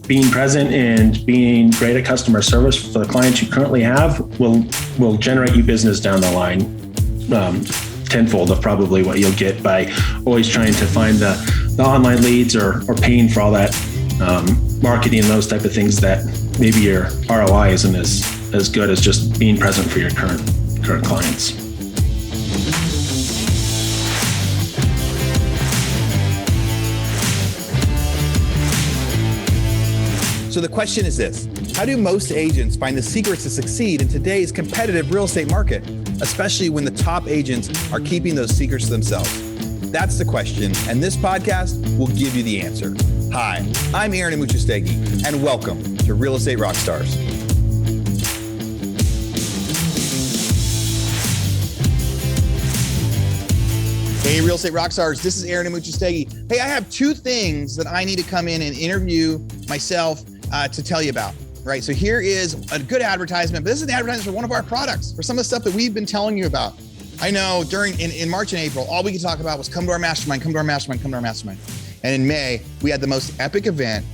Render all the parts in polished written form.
being present and being great at customer service for the clients you currently have will generate you business down the line, tenfold of probably what you'll get by always trying to find the online leads or paying for all that marketing and those type of things that maybe your ROI isn't as good as just being present for your current clients. So the question is this: how do most agents find the secrets to succeed in today's competitive real estate market, especially when the top agents are keeping those secrets to themselves? That's the question, and this podcast will give you the answer. Hi, I'm Aaron Amuchastegui, and welcome to Real Estate Rockstars. Hey, Real Estate Rockstars, this is Aaron Amuchastegui. Hey, I have two things that I need to come in and interview myself to tell you about, right? So here is a good advertisement, but this is an advertisement for one of our products, for some of the stuff that we've been telling you about. I know in March and April, all we could talk about was come to our mastermind, come to our mastermind, come to our mastermind. And in May, we had the most epic event.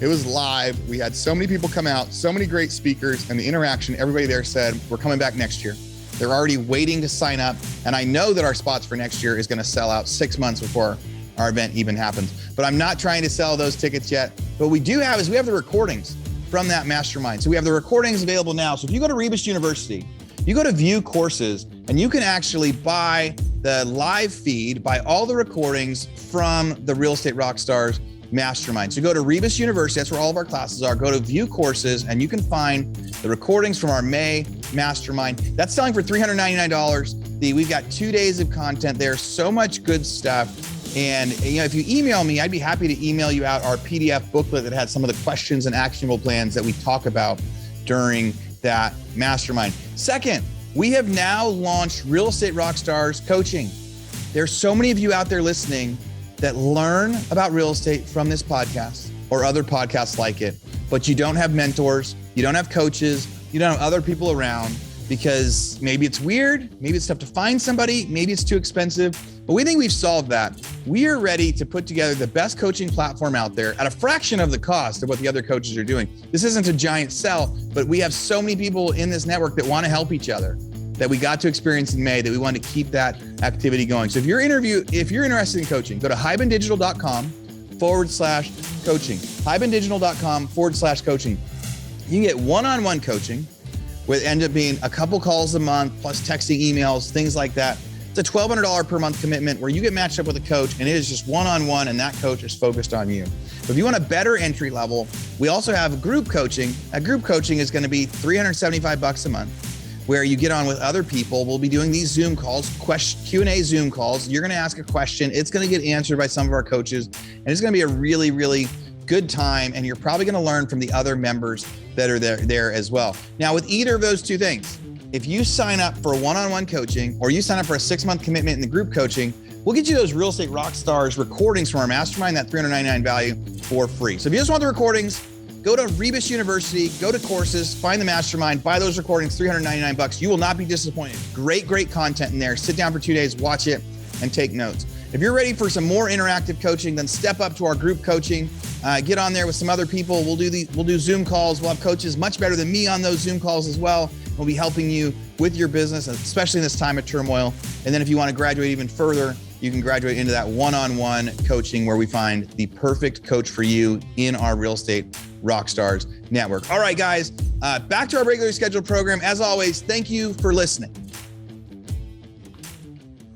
It was live. We had so many people come out, so many great speakers, and the interaction, everybody there said, we're coming back next year. They're already waiting to sign up. And I know that our spots for next year is going to sell out 6 months before our event even happens. But I'm not trying to sell those tickets yet. But what we do have is we have the recordings from that mastermind. So we have the recordings available now. So if you go to Rebus University, you go to view courses, and you can actually buy the live feed, buy all the recordings from the Real Estate Rockstars mastermind. So go to Rebus University, that's where all of our classes are. Go to view courses, and you can find the recordings from our May mastermind. That's selling for $399. We've got 2 days of content there, so much good stuff. And if you email me, I'd be happy to email you out our PDF booklet that has some of the questions and actionable plans that we talk about during that mastermind. Second, we have now launched Real Estate Rockstars coaching. There's so many of you out there listening that learn about real estate from this podcast or other podcasts like it, but you don't have mentors, you don't have coaches, you don't have other people around because maybe it's weird, maybe it's tough to find somebody, maybe it's too expensive, but we think we've solved that. We are ready to put together the best coaching platform out there at a fraction of the cost of what the other coaches are doing. This isn't a giant sell, but we have so many people in this network that want to help each other that we got to experience in May that we want to keep that activity going. So if you're interested in coaching, go to hibandigital.com/coaching, hibandigital.com/coaching. You can get one-on-one coaching, with end up being a couple calls a month, plus texting, emails, things like that. It's a $1,200 per month commitment where you get matched up with a coach, and it is just one-on-one, and that coach is focused on you. But if you want a better entry level, we also have group coaching. That group coaching is going to be $375 a month, where you get on with other people. We'll be doing these Zoom calls, Q&A Zoom calls. You're going to ask a question. It's going to get answered by some of our coaches, and it's going to be a really, really good time. And you're probably going to learn from the other members that are there as well. Now, with either of those two things, if you sign up for one-on-one coaching or you sign up for a 6-month commitment in the group coaching, we'll get you those Real Estate Rockstars recordings from our mastermind, that $399 value, for free. So if you just want the recordings, go to Rebus University, go to courses, find the mastermind, buy those recordings, $399. You will not be disappointed. Great content in there. Sit down for 2 days, watch it, and take notes. If you're ready for some more interactive coaching, then step up to our group coaching. Get on there with some other people. We'll do Zoom calls. We'll have coaches much better than me on those Zoom calls as well. We'll be helping you with your business, especially in this time of turmoil. And then if you want to graduate even further, you can graduate into that one-on-one coaching where we find the perfect coach for you in our Real Estate Rockstars network. All right, guys, back to our regularly scheduled program. As always, thank you for listening.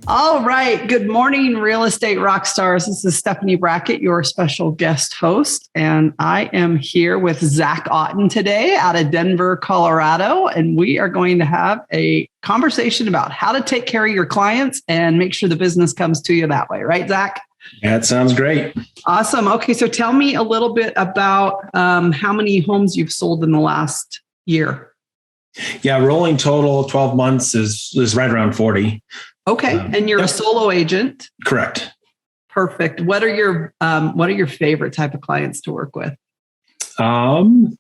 All right. Good morning, Real Estate Rockstars. This is Stephanie Brackett, your special guest host. And I am here with Zach Otten today out of Denver, Colorado. And we are going to have a conversation about how to take care of your clients and make sure the business comes to you that way. Right, Zach? That sounds great. Awesome. Okay. So tell me a little bit about how many homes you've sold in the last year. Yeah. Rolling total 12 months is right around 40. Okay. And you're a solo agent? Correct. Perfect. What are your favorite type of clients to work with? I'm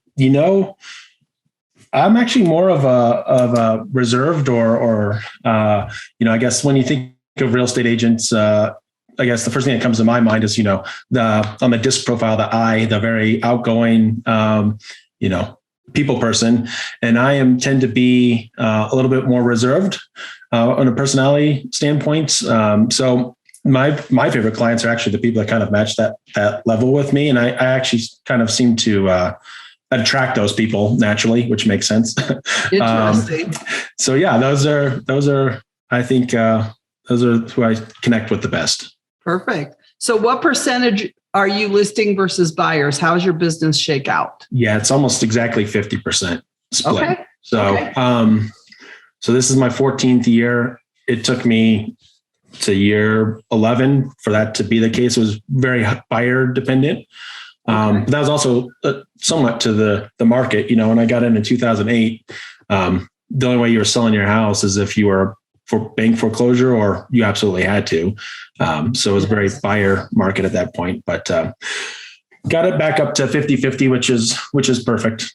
actually more of a reserved or I guess when you think of real estate agents, I guess the first thing that comes to my mind is, on the disc profile, the I, the very outgoing, people person. And I tend to be a little bit more reserved on a personality standpoint. So my favorite clients are actually the people that kind of match that level with me. And I actually kind of seem to attract those people naturally, which makes sense. Interesting. So yeah, those are, I think, those are who I connect with the best. Perfect. So what percentage are you listing versus buyers? How's your business shake out? Yeah, it's almost exactly 50% split. Okay. So, so this is my 14th year. It took me to year 11 for that to be the case. It was very buyer dependent. But that was also somewhat to the market. When I got in 2008, the only way you were selling your house is if you were for bank foreclosure or you absolutely had to. So it was a very buyer market at that point, but got it back up to 50-50, which is perfect.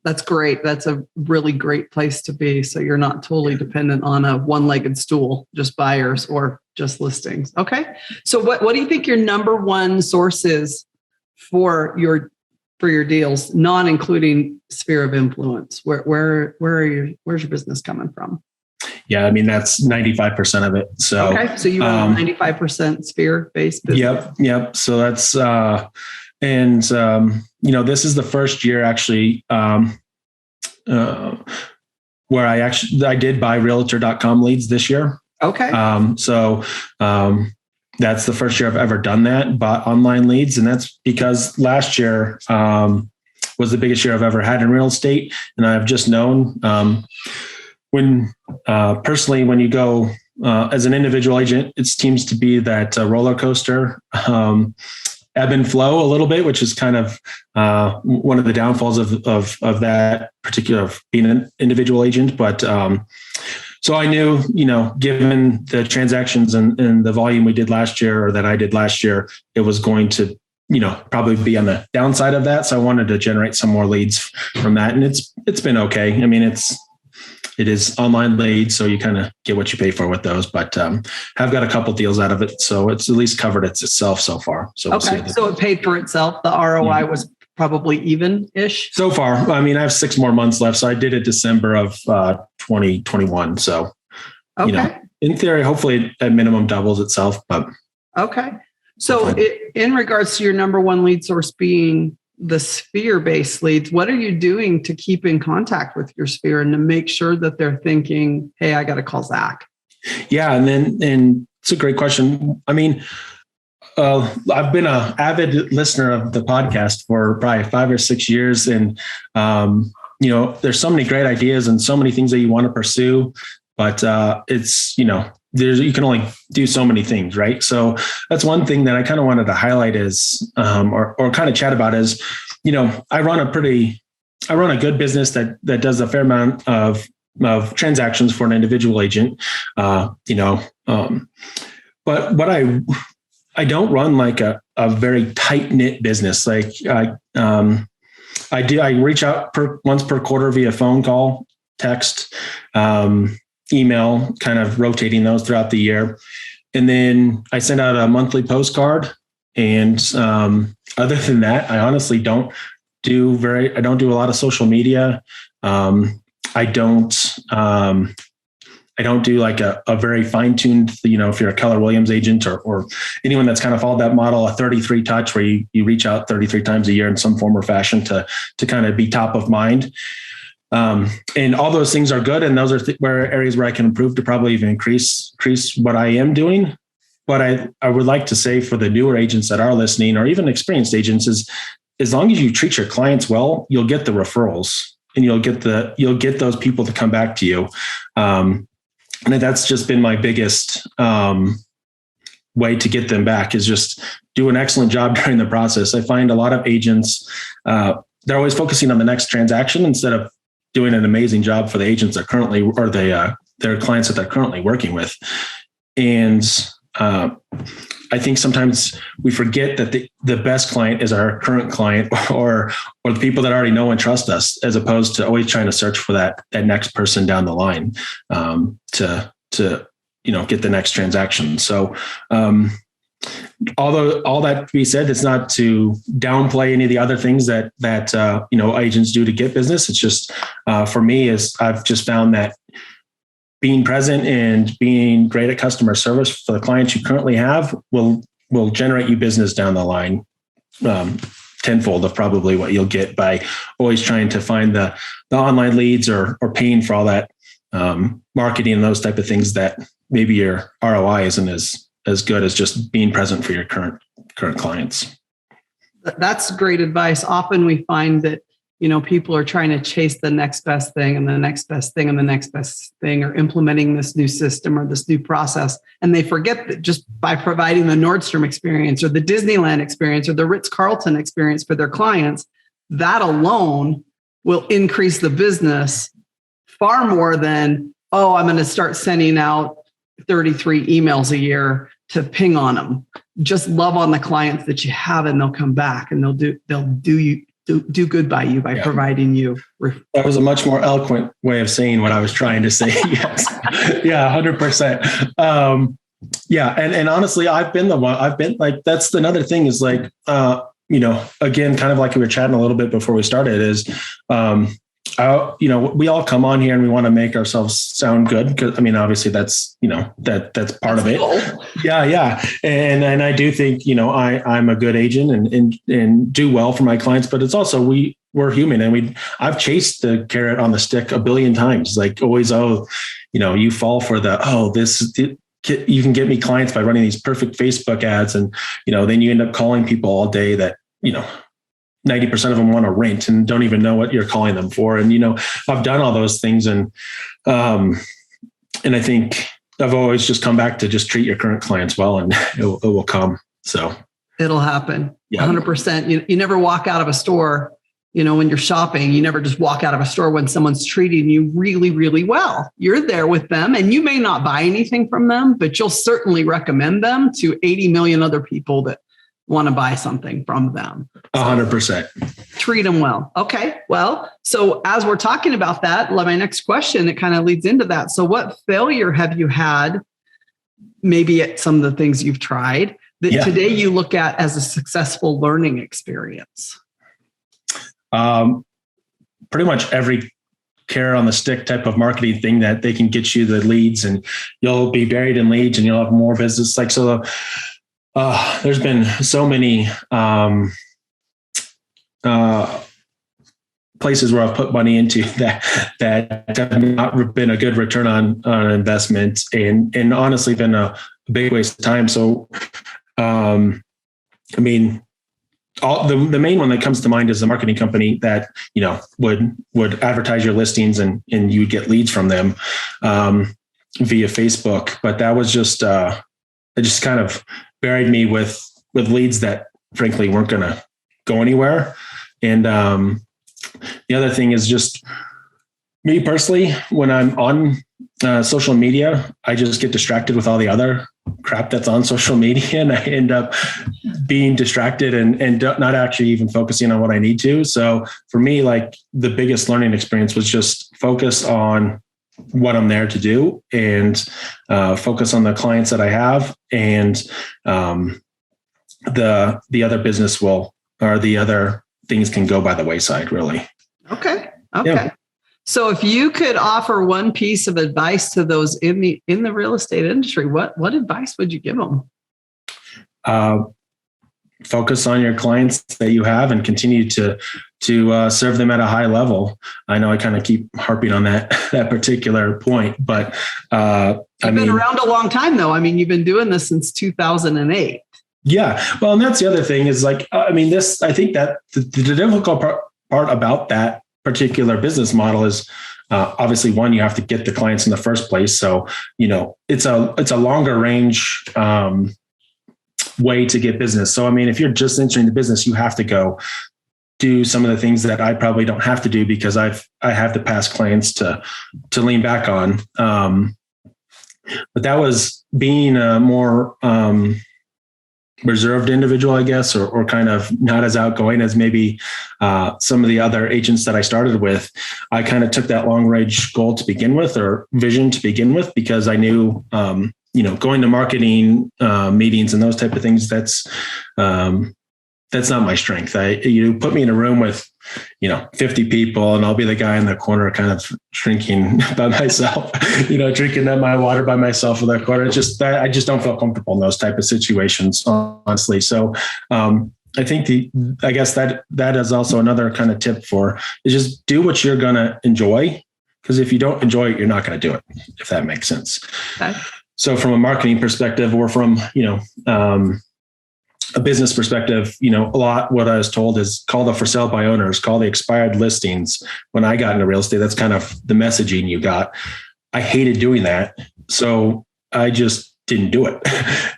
That's great. That's a really great place to be. So you're not totally dependent on a one-legged stool, just buyers or just listings. Okay. So what do you think your number one source is for your deals, non-including sphere of influence? Where's your business coming from? Yeah, I mean, that's 95% of it. So okay, so you have 95% sphere-based business. Yep. So that's this is the first year actually where I did buy realtor.com leads this year. Okay. That's the first year I've ever done that, bought online leads, and that's because last year was the biggest year I've ever had in real estate, and I've just known. When you go as an individual agent, it seems to be that roller coaster, ebb and flow a little bit, which is kind of one of the downfalls of that particular of being an individual agent. But so I knew, given the transactions and the volume we did last year or that I did last year, it was going to, probably be on the downside of that. So I wanted to generate some more leads from that, and it's been okay. I mean, it is online leads, so you kind of get what you pay for with those, but have got a couple deals out of it. So it's at least covered itself so far. So okay. So it paid for itself. The ROI was probably even-ish. So far. I mean, I have 6 more months left. So I did it December of 2021. So, in theory, hopefully at minimum doubles itself, but. Okay. So in regards to your number one lead source being the sphere-based leads, what are you doing to keep in contact with your sphere and to make sure that they're thinking, hey, I got to call Zach? Yeah. And it's a great question. I mean, I've been an avid listener of the podcast for probably 5 or 6 years. And, there's so many great ideas and so many things that you want to pursue, but it's, you can only do so many things, right? So that's one thing that I kind of wanted to highlight is, or kind of chat about is, I run a good business that does a fair amount of transactions for an individual agent, but what I don't run like a very tight knit business. Like I reach out once per quarter via phone call, text, email, kind of rotating those throughout the year. And then I send out a monthly postcard. And other than that, I honestly don't do a lot of social media. I don't do like a very fine-tuned, if you're a Keller Williams agent or anyone that's kind of followed that model, a 33 touch where you reach out 33 times a year in some form or fashion to kind of be top of mind. And all those things are good. And those are where areas where I can improve to probably even increase what I am doing. But I would like to say for the newer agents that are listening, or even experienced agents, is as long as you treat your clients well, you'll get the referrals and you'll get those people to come back to you. And that's just been my biggest way to get them back, is just do an excellent job during the process. I find a lot of agents, they're always focusing on the next transaction instead of doing an amazing job for the agents that currently, or their clients that they're currently working with. And I think sometimes we forget that the best client is our current client or the people that already know and trust us, as opposed to always trying to search for that next person down the line to get the next transaction. So Although all that to be said, it's not to downplay any of the other things that agents do to get business. It's just for me, is I've just found that being present and being great at customer service for the clients you currently have will generate you business down the line, tenfold of probably what you'll get by always trying to find the online leads or paying for all that marketing and those type of things that maybe your ROI isn't as good as just being present for your current clients. That's great advice. Often we find that, people are trying to chase the next best thing and the next best thing and the next best thing, or implementing this new system or this new process. And they forget that just by providing the Nordstrom experience or the Disneyland experience or the Ritz-Carlton experience for their clients, that alone will increase the business far more than, I'm going to start sending out 33 emails a year to ping on them. Just love on the clients that you have, and they'll come back and they'll do good by you by providing you. That was a much more eloquent way of saying what I was trying to say. Yes. Yeah, 100%. And honestly, I've been like, that's another thing is like, again, kind of like we were chatting a little bit before we started is, we all come on here and we want to make ourselves sound good. Because obviously that's, that's part of it. Cool. Yeah. And I do think, I'm a good agent and do well for my clients, but it's also, we're human, and I've chased the carrot on the stick a billion times. Like always, you fall for you can get me clients by running these perfect Facebook ads. And, then you end up calling people all day that, 90% of them want to rent and don't even know what you're calling them for. And, I've done all those things. And I think I've always just come back to just treat your current clients well, and it will come. So it'll happen. Yeah. 100%. You never walk out of a store, when you're shopping, you never just walk out of a store when someone's treating you really, really well. You're there with them, and you may not buy anything from them, but you'll certainly recommend them to 80 million other people that want to buy something from them. 100%. Treat them well. Okay. Well, so as we're talking about that, my next question, it kind of leads into that. So what failure have you had, maybe at some of the things you've tried, that today you look at as a successful learning experience? Pretty much every carrot on the stick type of marketing thing that they can get you the leads, and you'll be buried in leads and you'll have more business. Like, so there's been so many places where I've put money into that have not been a good return on investment, and honestly been a big waste of time. So, the main one that comes to mind is the marketing company that, would advertise your listings and you would get leads from them via Facebook. But that was just, it just kind of buried me with leads that frankly weren't going to go anywhere. And the other thing is just me personally, when I'm on social media, I just get distracted with all the other crap that's on social media, and I end up being distracted and not actually even focusing on what I need to. So for me, like the biggest learning experience was just focus on what I'm there to do, and focus on the clients that I have, and the other business or the other things can go by the wayside, really. Okay. Yeah. So if you could offer one piece of advice to those in the real estate industry, what advice would you give them? Focus on your clients that you have and continue to serve them at a high level. I know I kind of keep harping on that particular point, but you've been around a long time though. You've been doing this since 2008. Yeah. Well, and that's the other thing is like, I think that the difficult part about that particular business model is obviously one, you have to get the clients in the first place. So, it's a longer range way to get business. So, if you're just entering the business, you have to go do some of the things that I probably don't have to do because I have the past clients to lean back on. But that was being a more reserved individual, I guess, or kind of not as outgoing as maybe some of the other agents that I started with. I kind of took that long range goal to begin with, or vision to begin with, because I knew, going to marketing meetings and those type of things, that's not my strength. You put me in a room with, 50 people and I'll be the guy in the corner kind of drinking by myself, drinking my water by myself in that corner. It's just that I just don't feel comfortable in those type of situations, honestly. So I think I guess that is also another kind of tip is just do what you're going to enjoy. Because if you don't enjoy it, you're not going to do it, if that makes sense. Okay. So from a marketing perspective or from, a business perspective, a lot what I was told is call the for sale by owners, call the expired listings. When I got into real estate, that's kind of the messaging you got. I hated doing that. So I just didn't do it.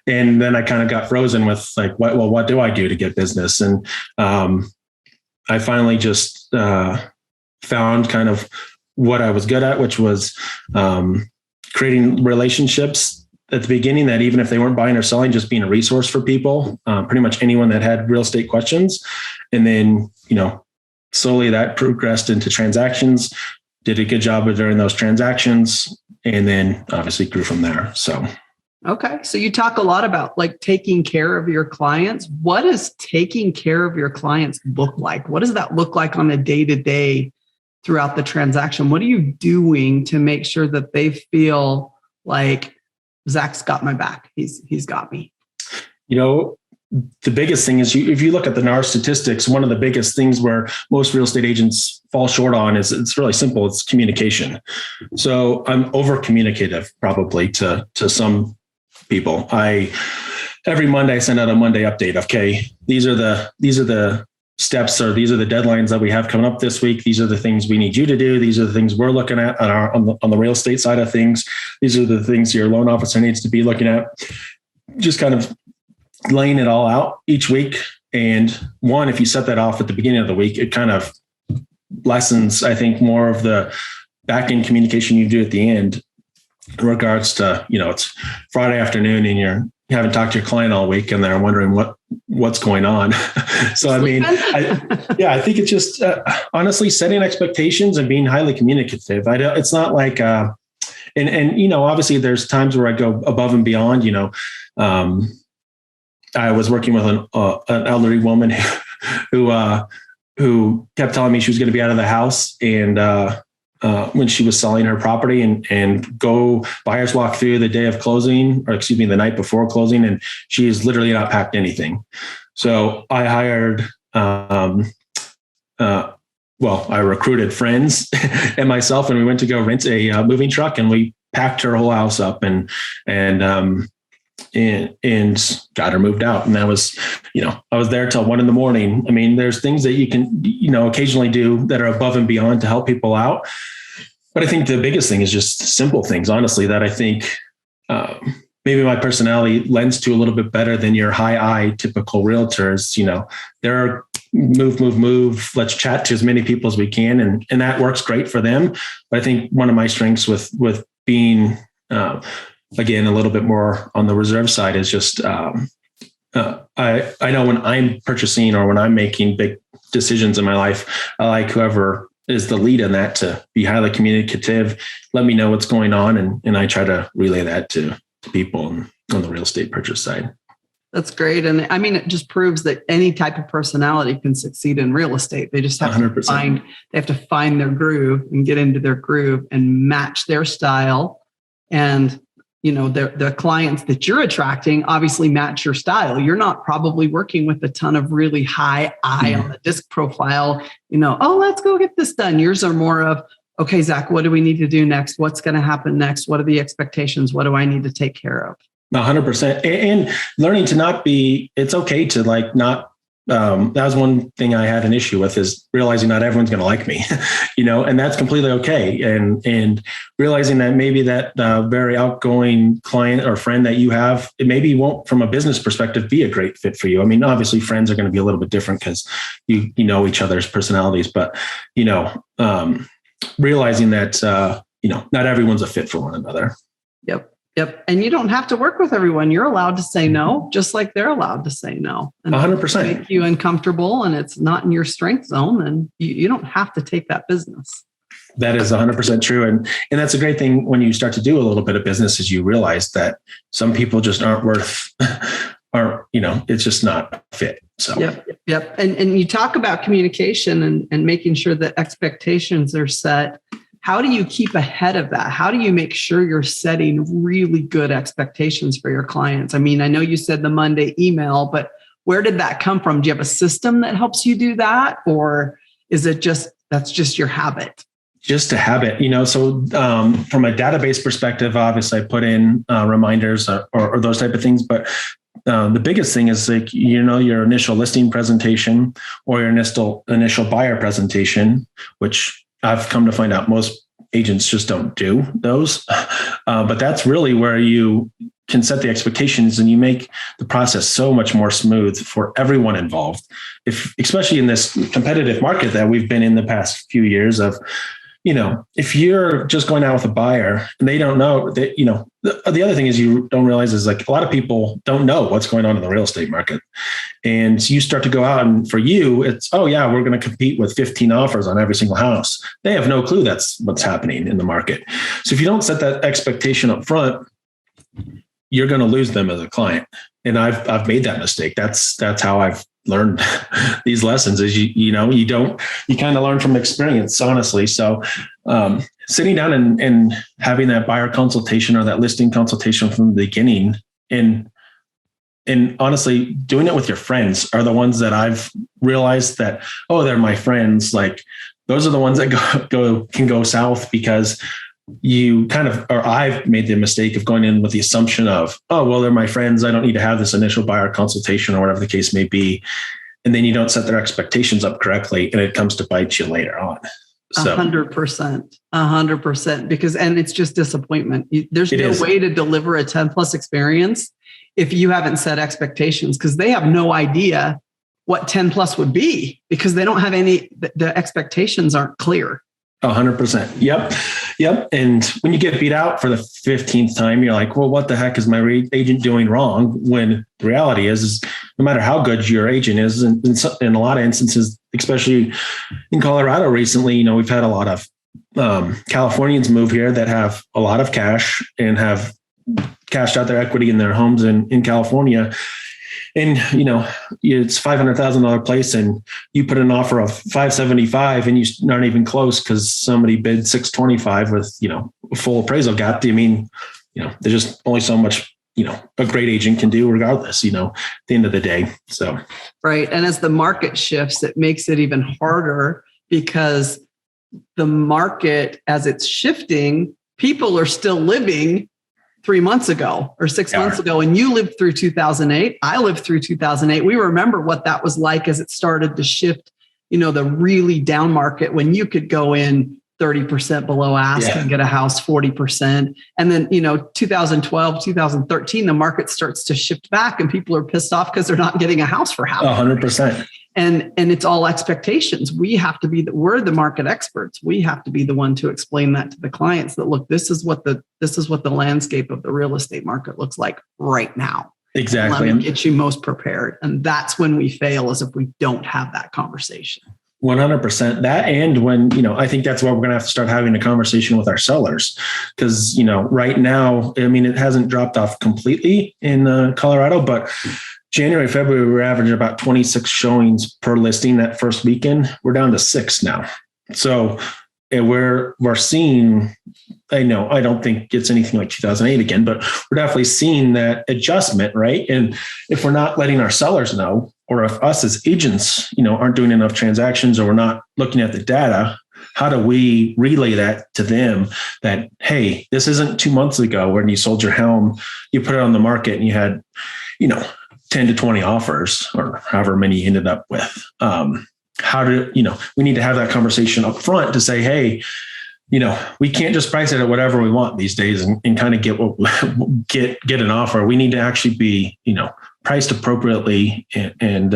And then I kind of got frozen with like, what do I do to get business? And I finally just found kind of what I was good at, which was creating relationships at the beginning that even if they weren't buying or selling, just being a resource for people, pretty much anyone that had real estate questions. And then, slowly that progressed into transactions, did a good job of during those transactions, and then obviously grew from there. So. Okay. So you talk a lot about like taking care of your clients. What does taking care of your clients look like? What does that look like on a day-to-day throughout the transaction? What are you doing to make sure that they feel like Zach's got my back? He's got me. The biggest thing is if you look at the NAR statistics, one of the biggest things where most real estate agents fall short on is it's really simple. It's communication. So I'm over communicative probably to some people. Every Monday I send out a Monday update. Okay, these are the steps, or these are the deadlines that we have coming up this week. These are the things we need you to do. These are the things we're looking at on the real estate side of things. These are the things your loan officer needs to be looking at. Just kind of laying it all out each week. And one, if you set that off at the beginning of the week, it kind of lessens, I think, more of the back end communication you do at the end in regards to, it's Friday afternoon and you haven't talked to your client all week and they're wondering what's going on. So, I think it's just honestly setting expectations and being highly communicative. It's not like, obviously there's times where I go above and beyond, I was working with an elderly woman who kept telling me she was going to be out of the house and when she was selling her property and go buyers walk through the day of closing, the night before closing, and she's literally not packed anything. So I hired, I recruited friends and myself, and we went to go rent a moving truck, and we packed her whole house up and got her moved out. And that was, I was there till 1 a.m. I mean, there's things that you can, occasionally do that are above and beyond to help people out. But I think the biggest thing is just simple things, honestly, that I think maybe my personality lends to a little bit better than your high I typical realtors. They're move, let's chat to as many people as we can. And that works great for them. But I think one of my strengths with being, again, a little bit more on the reserve side is just, I know when I'm purchasing or when I'm making big decisions in my life, I like whoever is the lead in that to be highly communicative, let me know what's going on. And I try to relay that to people on the real estate purchase side. That's great. And I mean, it just proves that any type of personality can succeed in real estate. They just have 100%. to find their groove and get into their groove and match their style. And the clients that you're attracting obviously match your style. You're not probably working with a ton of really high I on the disc profile, let's go get this done. Yours are more of, okay, Zach, what do we need to do next? What's going to happen next? What are the expectations? What do I need to take care of? 100%. And learning to not be, it's okay to not, that was one thing I had an issue with, is realizing not everyone's going to like me, and that's completely okay. And realizing that maybe that very outgoing client or friend that you have, it maybe won't, from a business perspective, be a great fit for you. I mean, obviously friends are going to be a little bit different because you know each other's personalities, but, realizing that, not everyone's a fit for one another. Yep. And you don't have to work with everyone. You're allowed to say no, just like they're allowed to say no. And 100%. Make you uncomfortable and it's not in your strength zone, and you don't have to take that business. That is 100% true. And that's a great thing when you start to do a little bit of business, is you realize that some people just it's just not fit. So, Yep. And you talk about communication and making sure that expectations are set. How do you keep ahead of that? How do you make sure you're setting really good expectations for your clients? I mean, I know you said the Monday email, but where did that come from? Do you have a system that helps you do that? Or is it that's just your habit? Just a habit, so from a database perspective, obviously I put in reminders or those type of things. But the biggest thing is like, your initial listing presentation or your initial buyer presentation, which I've come to find out most agents just don't do those. But that's really where you can set the expectations and you make the process so much more smooth for everyone involved. Especially in this competitive market that we've been in the past few years of, if you're just going out with a buyer and they don't know that, the other thing is you don't realize is like a lot of people don't know what's going on in the real estate market. And so you start to go out and for you, it's, oh yeah, we're going to compete with 15 offers on every single house. They have no clue that's what's happening in the market. So if you don't set that expectation up front, you're going to lose them as a client. And I've made that mistake. That's how I've learned these lessons is you kind of learn from experience, honestly. So sitting down and having that buyer consultation or that listing consultation from the beginning and honestly doing it with your friends are the ones that I've realized that, oh, they're my friends. Like those are the ones that can go south because I've made the mistake of going in with the assumption of, oh, well, they're my friends. I don't need to have this initial buyer consultation or whatever the case may be. And then you don't set their expectations up correctly and it comes to bite you later on. So 100%, because it's just disappointment. There's no way to deliver a 10 plus experience if you haven't set expectations, because they have no idea what 10 plus would be because they don't have the expectations aren't clear. 100%. Yep. And when you get beat out for the 15th time, you're like, well, what the heck is my agent doing wrong? When the reality is no matter how good your agent is, and in a lot of instances, especially in Colorado recently, we've had a lot of Californians move here that have a lot of cash and have cashed out their equity in their homes in California. And, it's $500,000 place and you put an offer of $575 and you aren't even close because somebody bid $625 with, a full appraisal gap. I mean, there's just only so much, a great agent can do regardless, at the end of the day. So. Right. And as the market shifts, it makes it even harder because the market, as it's shifting, people are still living 3 months ago or 6 months ago. And you lived through 2008. I lived through 2008. We remember what that was like as it started to shift, the really down market when you could go in 30% below ask and get a house 40%. And then, 2012, 2013, the market starts to shift back and people are pissed off because they're not getting a house for half. 100%. And it's all expectations. We're the market experts. We have to be the one to explain that to the clients that, look, this is what the landscape of the real estate market looks like right now. Exactly. Let me get you most prepared. And that's when we fail, is if we don't have that conversation. 100%. That, and when, I think that's why we're going to have to start having a conversation with our sellers because, right now, it hasn't dropped off completely in Colorado, but January, February, we're averaging about 26 showings per listing that first weekend. We're down to 6 now. So we're seeing, I don't think it's anything like 2008 again, but we're definitely seeing that adjustment, right? And if we're not letting our sellers know, or if us as agents, aren't doing enough transactions or we're not looking at the data, how do we relay that to them that, hey, this isn't 2 months ago when you sold your home, you put it on the market and you had, 10 to 20 offers or however many you ended up with. We need to have that conversation up front to say, hey, we can't just price it at whatever we want these days and kind of get an offer. We need to actually be, priced appropriately and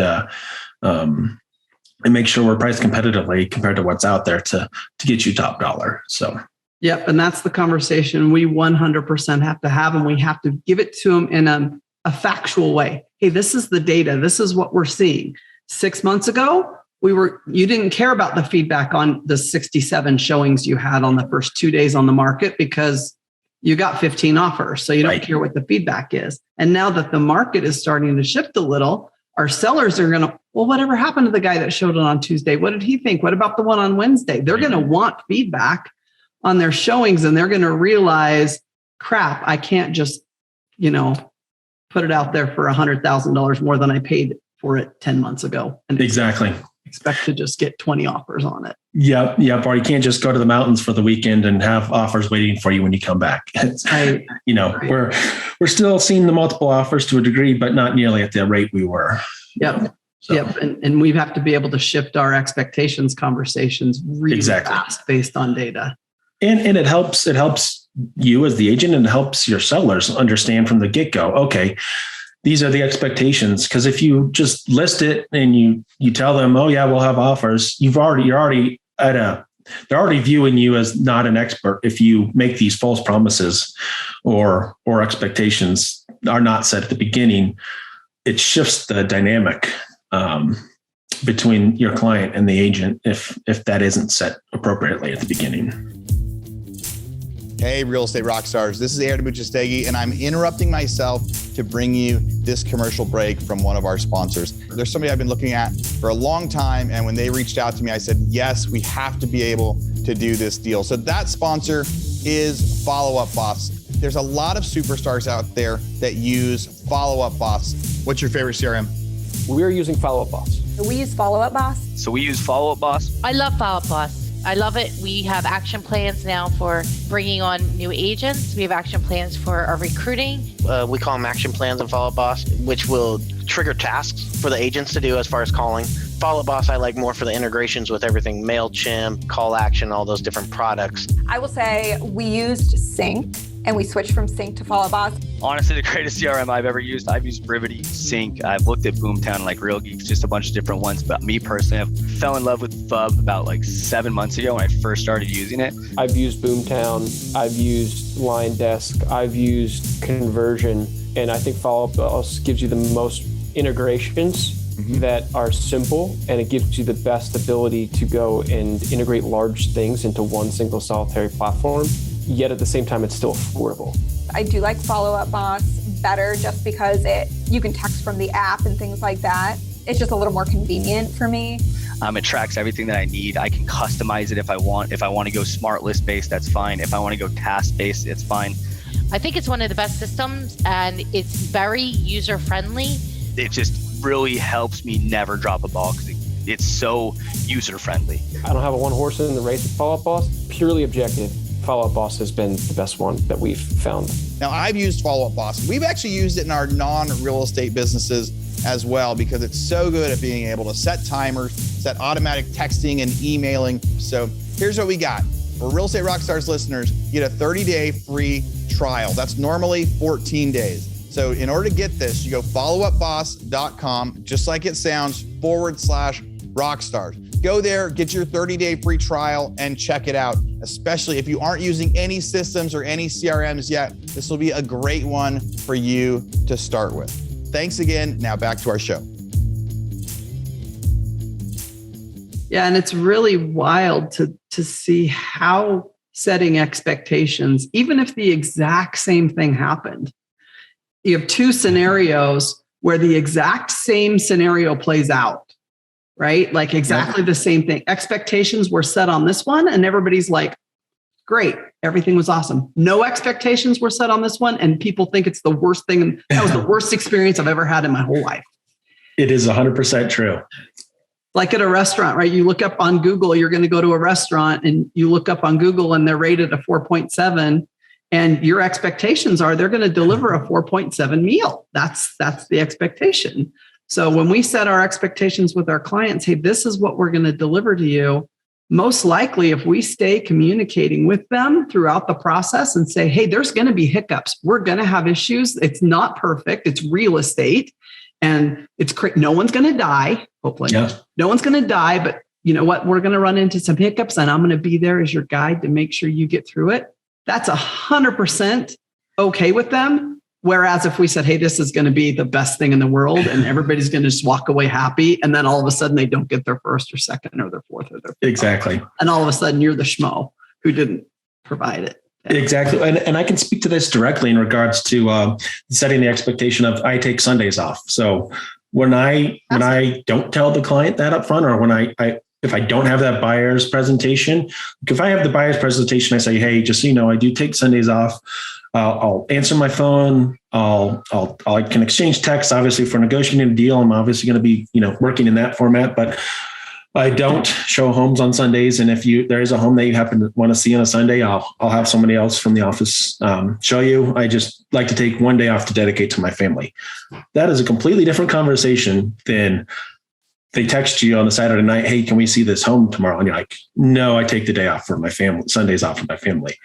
make sure we're priced competitively compared to what's out there to get you top dollar. So. Yep. And that's the conversation we 100% have to have. And we have to give it to them in a factual way. Hey, this is the data. This is what we're seeing. 6 months ago, you didn't care about the feedback on the 67 showings you had on the first 2 days on the market because you got 15 offers. So you don't care what the feedback is. And now that the market is starting to shift a little, our sellers are going to, well, whatever happened to the guy that showed it on Tuesday? What did he think? What about the one on Wednesday? They're going to want feedback on their showings, and they're going to realize, crap, I can't just, put it out there for $100,000 more than I paid for it 10 months ago. And exactly. Expect to just get 20 offers on it. Yep. Or you can't just go to the mountains for the weekend and have offers waiting for you when you come back. We're still seeing the multiple offers to a degree, but not nearly at the rate we were. Yep. So. Yep. And we have to be able to shift our expectations conversations really fast based on data. And it helps you as the agent, and it helps your sellers understand from the get-go, okay, these are the expectations. Because if you just list it and you tell them, oh yeah, we'll have offers, they're already viewing you as not an expert if you make these false promises or expectations are not set at the beginning. It shifts the dynamic between your client and the agent if that isn't set appropriately at the beginning. Hey, Real Estate Rockstars. This is Aaron Muchastegi, and I'm interrupting myself to bring you this commercial break from one of our sponsors. There's somebody I've been looking at for a long time, and when they reached out to me, I said, yes, we have to be able to do this deal. So that sponsor is Follow Up Boss. There's a lot of superstars out there that use Follow Up Boss. What's your favorite CRM? We're using Follow Up Boss. We use Follow Up Boss. So we use Follow Up Boss. I love Follow Up Boss. I love it. We have action plans now for bringing on new agents. We have action plans for our recruiting. We call them action plans in Follow Up Boss, which will trigger tasks for the agents to do as far as calling. Follow Up Boss, I like more for the integrations with everything, MailChimp, Call Action, all those different products. I will say we used Sync, and we switched from Sync to Follow Up Boss. Honestly, the greatest CRM I've ever used. I've used Brivity, Sync. I've looked at Boomtown, like Real Geeks, just a bunch of different ones. But me personally, I fell in love with FUB about 7 months ago when I first started using it. I've used Boomtown. I've used LineDesk. I've used Conversion. And I think Follow Up Boss gives you the most integrations that are simple, and it gives you the best ability to go and integrate large things into one single solitary platform. Yet at the same time, it's still affordable. I do like Follow Up Boss better just because you can text from the app and things like that. It's just a little more convenient for me. It tracks everything that I need. I can customize it if I want. If I want to go smart list based, that's fine. If I want to go task based, it's fine. I think it's one of the best systems, and it's very user friendly. It just really helps me never drop a ball because it's so user friendly. I don't have a one horse in the race with Follow Up Boss. Purely objective, Follow Up Boss has been the best one that we've found. Now, I've used Follow Up Boss. We've actually used it in our non-real estate businesses as well because it's so good at being able to set timers, set automatic texting and emailing. So here's what we got. For Real Estate Rockstars listeners, you get a 30-day free trial. That's normally 14 days. So in order to get this, you go followupboss.com, just like it sounds, /Rockstars. Go there, get your 30-day free trial and check it out. Especially if you aren't using any systems or any CRMs yet, this will be a great one for you to start with. Thanks again. Now back to our show. Yeah, and it's really wild to see how setting expectations, even if the exact same thing happened, you have two scenarios where the exact same scenario plays out, right? Like exactly the same thing. Expectations were set on this one and everybody's like, great, everything was awesome. No expectations were set on this one and people think it's the worst thing. That was the worst experience I've ever had in my whole life. It is 100% true. Like at a restaurant, right? You look up on Google, you're going to go to a restaurant and you look up on Google and they're rated a 4.7. And your expectations are they're going to deliver a 4.7 meal. That's the expectation. So when we set our expectations with our clients, hey, this is what we're going to deliver to you. Most likely, if we stay communicating with them throughout the process and say, hey, there's going to be hiccups. We're going to have issues. It's not perfect. It's real estate. And no one's going to die, hopefully. Yeah. No one's going to die. But you know what? We're going to run into some hiccups and I'm going to be there as your guide to make sure you get through it. That's 100% okay with them. Whereas if we said, hey, this is going to be the best thing in the world and everybody's going to just walk away happy. And then all of a sudden they don't get their first or second or their fourth or their fifth. Exactly. And all of a sudden you're the schmo who didn't provide it. Yeah. Exactly. And I can speak to this directly in regards to setting the expectation of I take Sundays off. So when I don't tell the client that up front, or when if I don't have that buyer's presentation, if I have the buyer's presentation, I say, hey, just so you know, I do take Sundays off. I'll answer my phone. I can exchange texts, obviously, for negotiating a deal. I'm obviously going to be, working in that format, but I don't show homes on Sundays. And if there is a home that you happen to want to see on a Sunday, I'll have somebody else from the office show you. I just like to take one day off to dedicate to my family. That is a completely different conversation than they text you on the Saturday night, hey, can we see this home tomorrow? And you're like, no, I take the day off for my family, Sundays off for my family.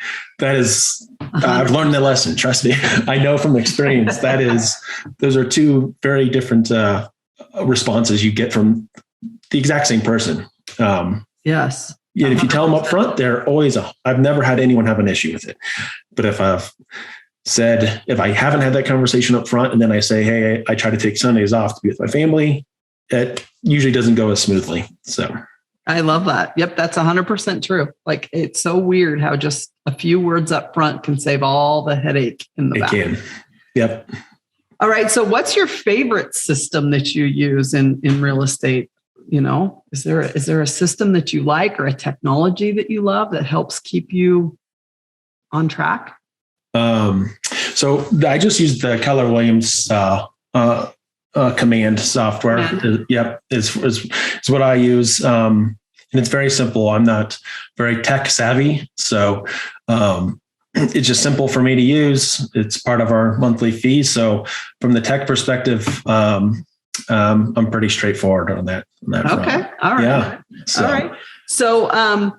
That is, I've learned the lesson. Trust me. I know from experience, those are two very different responses you get from the exact same person. Yes. Yeah. If you tell them up front, they're always, I've never had anyone have an issue with it. But if I haven't had that conversation up front and then I say, hey, I try to take Sundays off to be with my family, it usually doesn't go as smoothly. So I love that. Yep. That's 100% true. Like, it's so weird how just a few words up front can save all the headache in the back. It can. Yep. All right. So what's your favorite system that you use in real estate? Is there a system that you like or a technology that you love that helps keep you on track? So I just used the Keller Williams, command software. Yep. Is what I use. And it's very simple. I'm not very tech savvy. So, it's just simple for me to use. It's part of our monthly fee. So from the tech perspective, I'm pretty straightforward on that. Okay. Front. All right. Yeah. So. All right. So,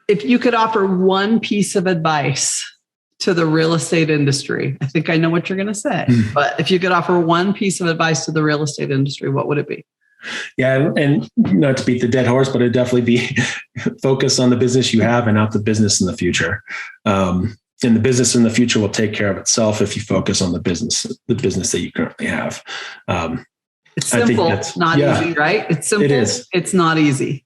if you could offer one piece of advice to the real estate industry, I think I know what you're going to say, but if you could offer one piece of advice to the real estate industry, what would it be? Yeah. And not to beat the dead horse, but it'd definitely be focus on the business you have and not the business in the future. And the business in the future will take care of itself if you focus on the business that you currently have. It's simple, not easy, right? It's simple. It is. It's not easy.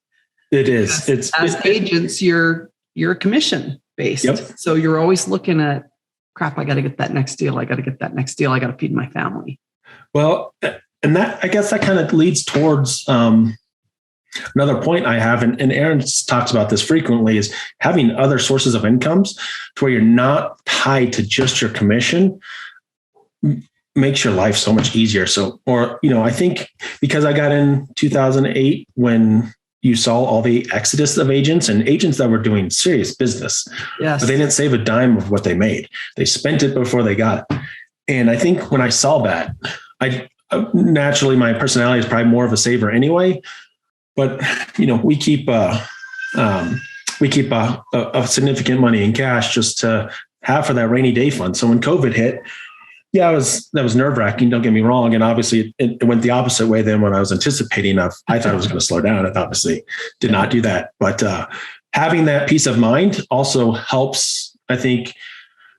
It is. As agents, you're commission based. Yep. So you're always looking at, crap, I got to get that next deal. I got to get that next deal. I got to feed my family. Well, and I guess that kind of leads towards another point I have, and Aaron talks about this frequently, is having other sources of incomes to where you're not tied to just your commission makes your life so much easier. So, I think because I got in 2008 when you saw all the exodus of agents that were doing serious business. Yes. But they didn't save a dime of what they made. They spent it before they got it. And I think when I saw that, I naturally, my personality is probably more of a saver anyway. But, we keep a significant money in cash just to have for that rainy day fund. So when COVID hit, that was nerve-wracking. Don't get me wrong. And obviously it went the opposite way than what I was anticipating of. I thought it was going to slow down. It obviously did not do that. But having that peace of mind also helps, I think,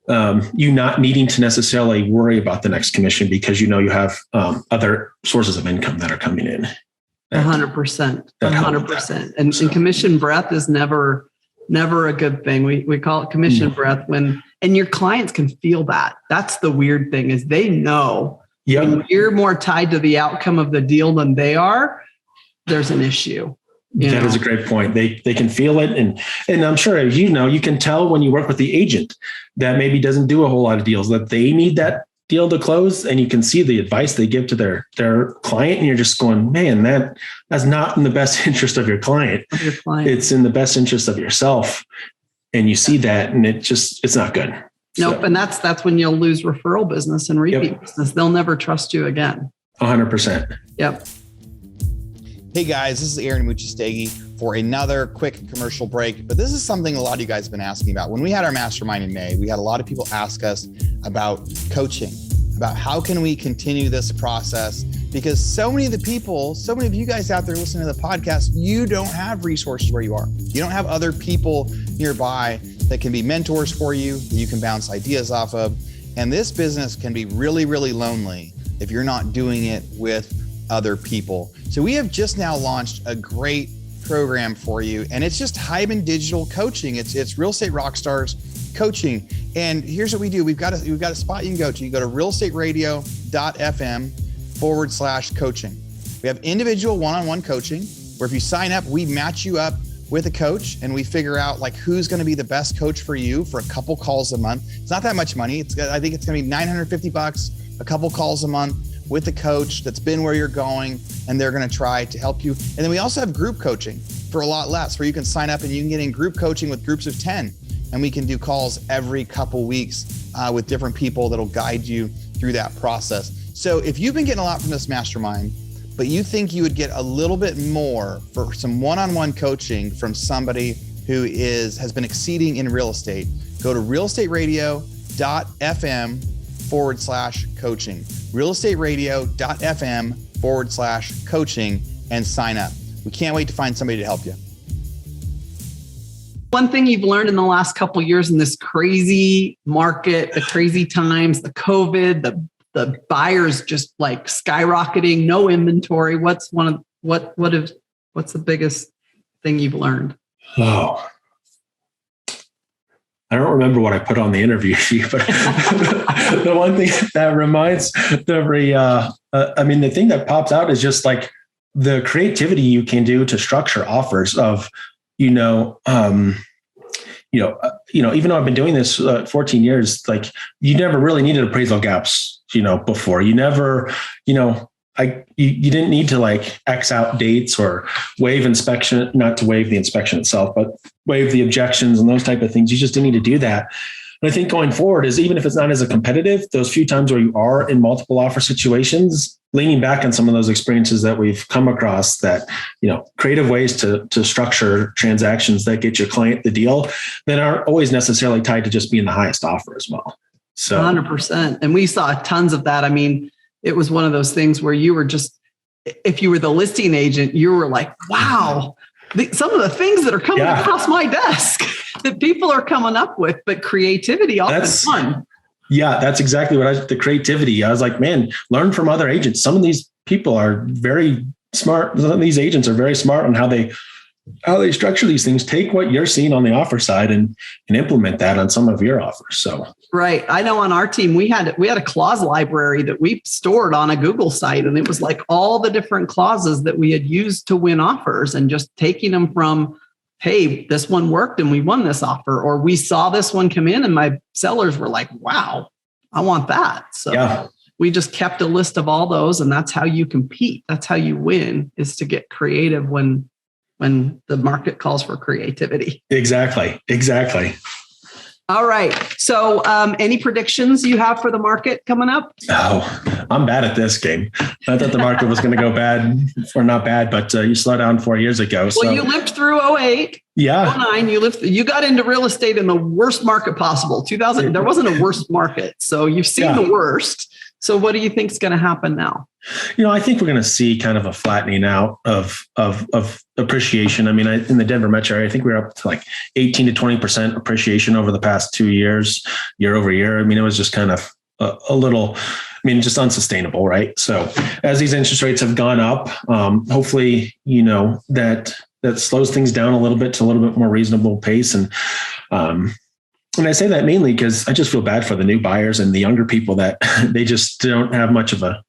you not needing to necessarily worry about the next commission because you have other sources of income that are coming in. 100%. 100%. And commission breath is never a good thing. We call it commission breath and your clients can feel that. That's the weird thing, is they know when you're more tied to the outcome of the deal than they are, there's an issue. That is a great point. They can feel it. And I'm sure, you can tell when you work with the agent that maybe doesn't do a whole lot of deals, that they need that deal to close, and you can see the advice they give to their client, and you're just going, man, that's not in the best interest of your client. It's in the best interest of yourself. And you see that, and it's not good. Nope. So. And that's when you'll lose referral business and repeat business. They'll never trust you again. 100%. Yep. Hey guys, this is Aaron Muchistegi for another quick commercial break. But this is something a lot of you guys have been asking about. When we had our mastermind in May, we had a lot of people ask us about coaching, about how can we continue this process? Because so many of you guys out there listening to the podcast, you don't have resources where you are. You don't have other people nearby that can be mentors for you, that you can bounce ideas off of. And this business can be really, really lonely if you're not doing it with other people. So we have just now launched a great program for you, and it's just Hyman Digital Coaching. It's Real Estate Rockstars Coaching. And here's what we do. We've got a spot you can go to. You go to realestateradio.fm/coaching. We have individual one-on-one coaching where if you sign up, we match you up with a coach and we figure out like who's going to be the best coach for you for a couple calls a month. It's not that much money. I think it's going to be $950, a couple calls a month with a coach that's been where you're going, and they're going to try to help you. And then we also have group coaching for a lot less, where you can sign up and you can get in group coaching with groups of 10. And we can do calls every couple weeks with different people that'll guide you through that process. So if you've been getting a lot from this mastermind, but you think you would get a little bit more for some one-on-one coaching from somebody who has been exceeding in real estate, go to realestateradio.fm/coaching, realestateradio.fm/coaching, and sign up. We can't wait to find somebody to help you. One thing you've learned in the last couple of years in this crazy market, the crazy times, the COVID, the buyers just like skyrocketing, no inventory. What's the biggest thing you've learned? Oh, I don't remember what I put on the interview sheet, but the one thing that reminds the thing that pops out is just like the creativity you can do to structure offers of, even though I've been doing this 14 years, like you never really needed appraisal gaps, before. You never, you didn't need to like X out dates or waive inspection, not to waive the inspection itself, but waive the objections and those type of things. You just didn't need to do that. And I think going forward is, even if it's not as a competitive, those few times where you are in multiple offer situations, leaning back on some of those experiences that we've come across, that, creative ways to structure transactions that get your client the deal that aren't always necessarily tied to just being the highest offer as well. So 100%. And we saw tons of that. I mean, it was one of those things where you were just, if you were the listing agent, you were like, wow, some of the things that are coming across my desk that people are coming up with, but creativity, all that's fun. Yeah, that's exactly what the creativity. I was like, man, learn from other agents. Some of these people are very smart. Some of these agents are very smart on how they structure these things. Take what you're seeing on the offer side and implement that on some of your offers. So, right. I know on our team, we had a clause library that we stored on a Google site, and it was like all the different clauses that we had used to win offers, and just taking them from, hey, this one worked and we won this offer, or we saw this one come in and my sellers were like, wow, I want that. So we just kept a list of all those, and that's how you compete. That's how you win, is to get creative when the market calls for creativity. Exactly. All right. So any predictions you have for the market coming up? Oh, I'm bad at this game. I thought the market was going to go bad, or not bad, but you slowed down 4 years ago. Well, you lived through 2008. Yeah. 2009, you got into real estate in the worst market possible. 2000, there wasn't a worst market. So you've seen the worst. So what do you think is going to happen now? I think we're going to see kind of a flattening out of appreciation. I mean, in the Denver metro area, I think we're up to like 18 to 20% appreciation over the past 2 years, year over year. I mean, it was just kind of a little, just unsustainable, right? So as these interest rates have gone up, hopefully, that slows things down a little bit to a little bit more reasonable pace. And I say that mainly because I just feel bad for the new buyers and the younger people that they just don't have much of a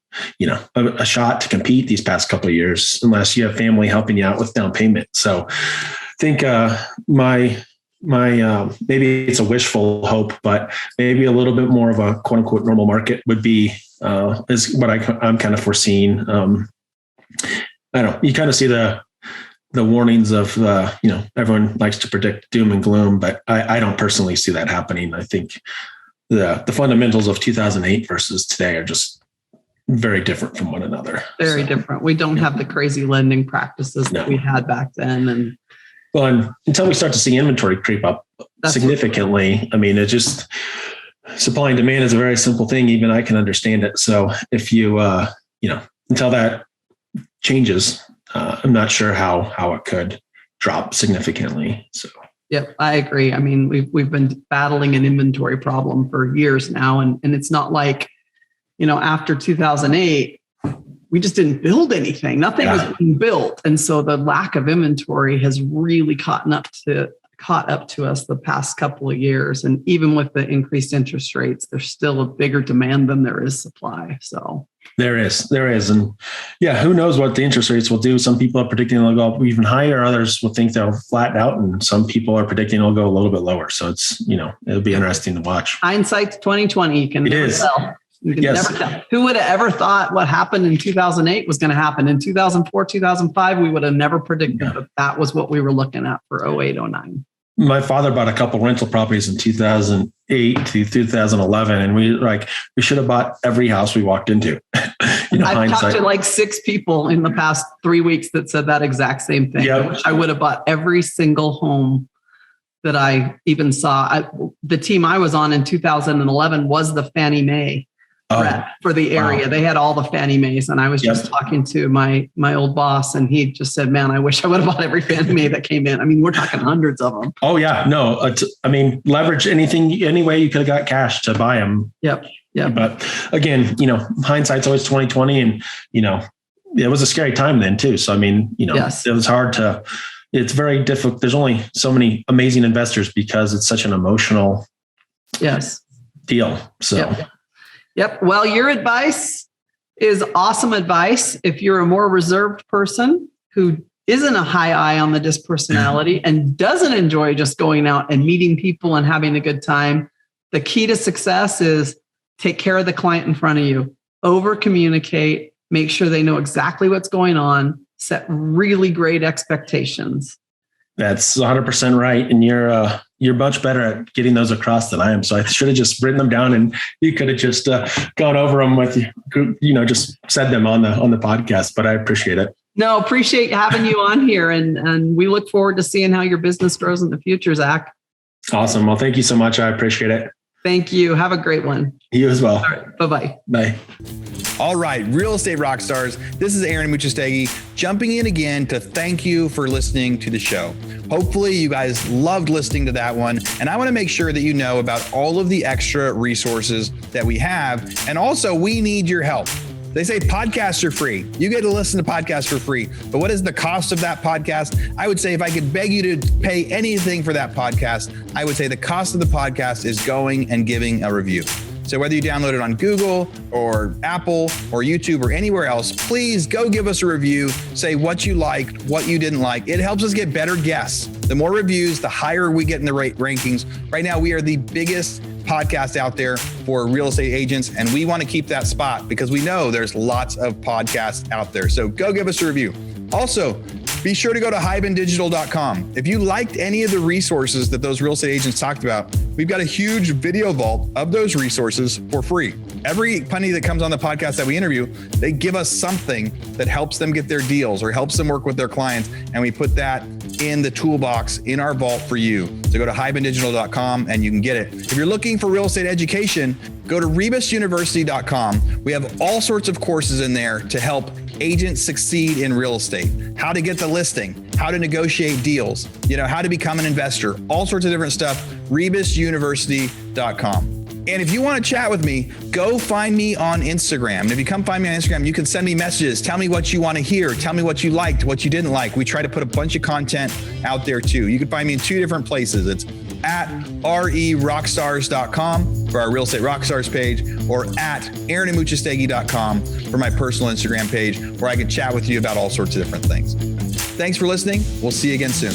shot to compete these past couple of years unless you have family helping you out with down payment. So I think my maybe it's a wishful hope, but maybe a little bit more of a quote unquote normal market would be is what I'm kind of foreseeing. I don't know. You kind of see the warnings of, everyone likes to predict doom and gloom, but I don't personally see that happening. I think the fundamentals of 2008 versus today are just very different from one another. Very different. We don't have the crazy lending practices that we had back then. And until we start to see inventory creep up significantly, it just, supply and demand is a very simple thing. Even I can understand it. So if you, until that changes, I'm not sure how it could drop significantly. So Yep, I agree. I mean, we've been battling an inventory problem for years now, and it's not like, after 2008, we just didn't build anything. Nothing was being built, and so the lack of inventory has really caught up to us the past couple of years. And even with the increased interest rates, there's still a bigger demand than there is supply. So there is. And who knows what the interest rates will do? Some people are predicting they'll go even higher. Others will think they'll flatten out. And some people are predicting it'll go a little bit lower. So it's, it'll be interesting to watch. Hindsight's 2020. You can never tell. You can never tell. Who would have ever thought what happened in 2008 was going to happen in 2004, 2005? We would have never predicted that was what we were looking at for 08, 09. My father bought a couple rental properties in 2008 to 2011, and we should have bought every house we walked into. I've talked to like 6 people in the past 3 weeks that said that exact same thing. Yep. I wish I would have bought every single home that I even saw. The team I was on in 2011 was the Fannie Mae rep for the area. Wow. They had all the Fannie Mae's, and I was just talking to my old boss, and he just said, "Man, I wish I would have bought every Fannie Mae that came in." I mean, we're talking hundreds of them. Oh yeah, no, leverage any way you could have got cash to buy them. Yep. But again, hindsight's always 2020, and it was a scary time then too. So I mean, it was hard to. It's very difficult. There's only so many amazing investors because it's such an emotional deal. So. Yep. Well, your advice is awesome advice. If you're a more reserved person who isn't a high I on the disc personality and doesn't enjoy just going out and meeting people and having a good time, the key to success is take care of the client in front of you, over communicate, make sure they know exactly what's going on, set really great expectations. That's 100% right. And you're much better at getting those across than I am. So I should have just written them down, and you could have just gone over them with you, just said them on the podcast, but I appreciate it. No, appreciate having you on here. And we look forward to seeing how your business grows in the future, Zach. Awesome. Well, thank you so much. I appreciate it. Thank you. Have a great one. You as well. All right. Bye-bye. Bye. All right, Real Estate Rockstars. This is Aaron Muchastegui jumping in again to thank you for listening to the show. Hopefully you guys loved listening to that one. And I want to make sure that you know about all of the extra resources that we have. And also, we need your help. They say podcasts are free. You get to listen to podcasts for free. But what is the cost of that podcast? I would say if I could beg you to pay anything for that podcast, I would say the cost of the podcast is going and giving a review. So whether you download it on Google or Apple or YouTube or anywhere else, please go give us a review. Say what you liked, what you didn't like. It helps us get better guests. The more reviews, the higher we get in the rankings. Right now, we are the biggest podcast out there for real estate agents, and we want to keep that spot because we know there's lots of podcasts out there. So go give us a review. Also, be sure to go to hibandigital.com. If you liked any of the resources that those real estate agents talked about, we've got a huge video vault of those resources for free. Every penny that comes on the podcast that we interview, they give us something that helps them get their deals or helps them work with their clients. And we put that in the toolbox in our vault for you. So go to hibandigital.com and you can get it. If you're looking for real estate education, go to rebusuniversity.com. We have all sorts of courses in there to help agents succeed in real estate, how to get the listing, how to negotiate deals, how to become an investor, all sorts of different stuff, rebusuniversity.com. And if you want to chat with me, go find me on Instagram. And if you come find me on Instagram, you can send me messages. Tell me what you want to hear. Tell me what you liked, what you didn't like. We try to put a bunch of content out there too. You can find me in 2 different places. It's at rerockstars.com for our Real Estate Rockstars page, or at aaronandmuchastegui.com for my personal Instagram page, where I can chat with you about all sorts of different things. Thanks for listening. We'll see you again soon.